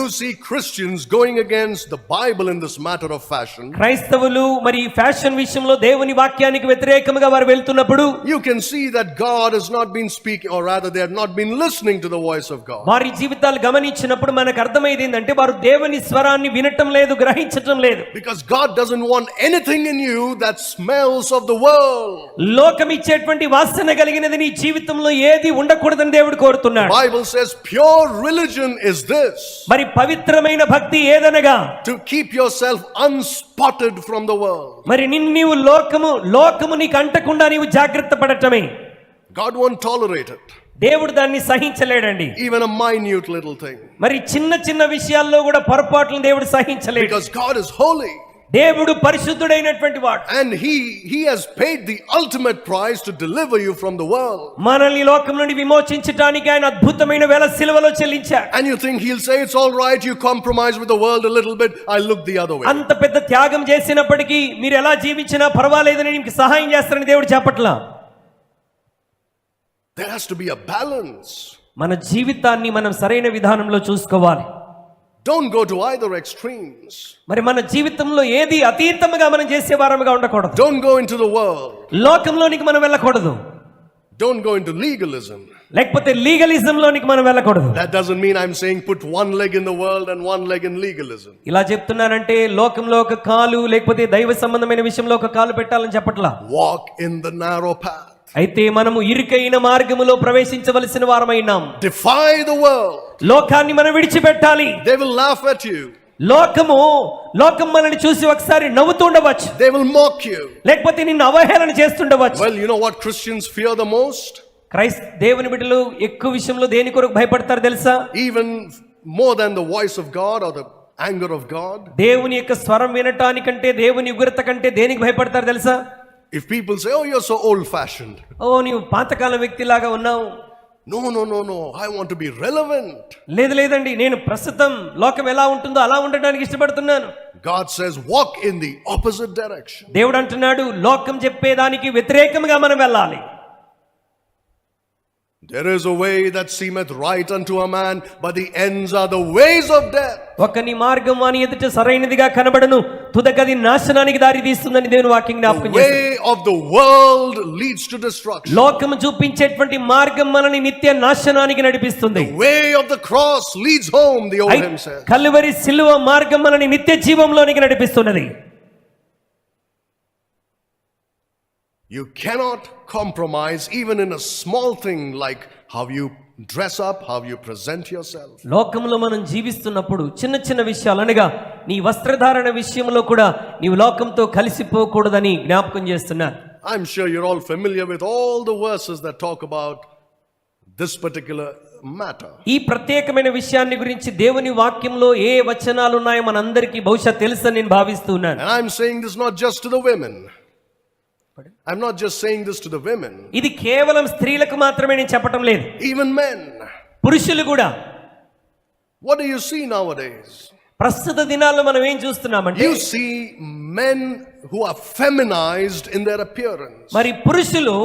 You see Christians going against the Bible in this matter of fashion. క్రైస్తవులు మరి fashion విషయంలో దేవుని వాక్యానికి వ్యతిరేకంగా వారు వెళ్తున్నప్పుడు You can see that God has not been speaking, or rather they have not been listening to the voice of God. వారి జీవితాలు గమనించినప్పుడు మనకు అర్థమైంది ఏంటంటే వారు దేవుని స్వరాన్ని వినటం లేదు, గ్రహించటం లేదు. Because God doesn't want anything in you that smells of the world. లోకం ఇచ్చేటువంటి వాసన కలిగినది నీ జీవితంలో ఏది ఉండకూడదని దేవుడు కోరుతున్నాడు. Bible says pure religion is this. మరి పవిత్రమైన భక్తి ఏదనగా To keep yourself unspotted from the world. మరి నీవు లోకము నీకు అంటకుండా నీవు జాగ్రత్త పడటమే. God won't tolerate it. దేవుడు దాన్ని సహించలేడండి. Even a minute little thing. మరి చిన్న విషయాల్లో కూడా పొరపాట్లను దేవుడు సహించలేడు. Because God is holy. దేవుడు పరిశుద్ధుడైనటువంటి వాడు. And he has paid the ultimate price to deliver you from the world. మనల్ని లోకం నుండి విమోచించడానికి ఆయన అద్భుతమైన వెల సిలువలో చెల్లించాడు. And you think he'll say it's all right, you compromise with the world a little bit, I'll look the other way. అంత పెద్ద త్యాగం చేసినప్పటికీ మీరు ఎలా జీవించినా పర్వాలేదని నీకు సహాయం చేస్తారని దేవుడు చెప్పట్లా. There has to be a balance. మన జీవితాన్ని మనం సరైన విధానంలో చూసుకోవాలి. Don't go to either extremes. మరి మన జీవితంలో ఏది అతీతముగా మనం చేసే వారముగా ఉండకూడదు. Don't go into the world. లోకంలోనికి మనం వెళ్ళకూడదు. Don't go into legalism. లేకపోతే లీగలిజంలోనికి మనం వెళ్ళకూడదు. That doesn't mean I'm saying put one leg in the world and one leg in legalism. ఇలా చెప్తున్నానంటే లోకంలో ఒక కాలు లేకపోతే దైవ సంబంధమైన విషయంలో ఒక కాలు పెట్టాలని చెప్పట్లా. Walk in the narrow path. అయితే మనము ఇరుకైన మార్గములో ప్రవేశించవలసిన వారమైనాం. Defy the world. లోకాన్ని మనం విడిచిపెట్టాలి. They will laugh at you. లోకం మనల్ని చూసి ఒకసారి నవ్వుతూ ఉండవచ్చు. They will mock you. లేకపోతే నిన్ను అవహేళన చేస్తుండవచ్చు. Well, you know what Christians fear the most? దేవుని బిడ్డలు ఎక్కువ విషయంలో దేని కొరకు భయపడతారు తెలుసా? Even more than the voice of God or the anger of God. దేవుని యొక్క స్వరం వినటానికంటే దేవుని ఉగ్రత కంటే దేనికి భయపడతారు తెలుసా? If people say, oh, you're so old fashioned. నీవు పాతకాల వ్యక్తిలాగా ఉన్నావు. No. I want to be relevant. లేదండి, నేను ప్రస్తుతం లోకం ఎలా ఉంటుందో అలా ఉండడానికి ఇష్టపడుతున్నాను. God says walk in the opposite direction. దేవుడు అంటున్నాడు లోకం చెప్పేదానికి వ్యతిరేకంగా మనం వెళ్ళాలి. There is a way that seemeth right unto a man, but the ends are the ways of death. ఒకని మార్గం వాని ఎదుట సరైనదిగా కనబడను, తుదకది నాశనానికి దారి తీస్తుందని దేవుని వాక్యం జ్ఞాపకం చేస్తుంది. The way of the world leads to destruction. లోకము చూపించేటువంటి మార్గం మనల్ని నిత్య నాశనానికి నడిపిస్తుంది. The way of the cross leads home, the old hymn says. Calvary సిలువ మార్గం మనల్ని నిత్య జీవంలోనికి నడిపిస్తున్నది. You cannot compromise even in a small thing like how you dress up, how you present yourself. లోకంలో మనం జీవిస్తున్నప్పుడు చిన్న విషయాలు అనగా నీ వస్త్రధారణ విషయంలో కూడా నీవు లోకంతో కలిసిపోకూడదని జ్ఞాపకం చేస్తున్నాను. I'm sure you're all familiar with all the verses that talk about this particular matter. ఈ ప్రత్యేకమైన విషయాన్ని గురించి దేవుని వాక్యంలో ఏ వచనాలు ఉన్నాయో మనందరికీ బహుశా తెలుసని నేను భావిస్తున్నాను. And I'm saying this not just to the women. I'm not just saying this to the women. ఇది కేవలం స్త్రీలకు మాత్రమే నేను చెప్పటం లేదు. Even men. పురుషులు కూడా. What do you see nowadays? ప్రస్తుత దినాల్లో మనం ఏం చూస్తున్నామంటే you see men who are feminized in their appearance. మరి పురుషులు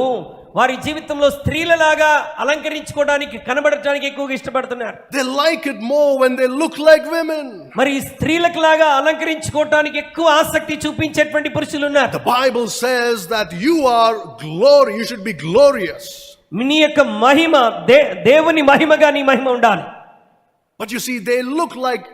వారి జీవితంలో స్త్రీలలాగా అలంకరించుకోవడానికి కనబడటానికి ఎక్కువగా ఇష్టపడుతున్నారు. They like it more when they look like women. మరి స్త్రీలలాగా అలంకరించుకోవడానికి ఎక్కువ ఆసక్తి చూపించేటువంటి పురుషులు ఉన్నారు. The Bible says that you should be glorious. నీ యొక్క మహిమ దేవుని మహిమగా నీ మహిమ ఉండాలి. But you see, they look like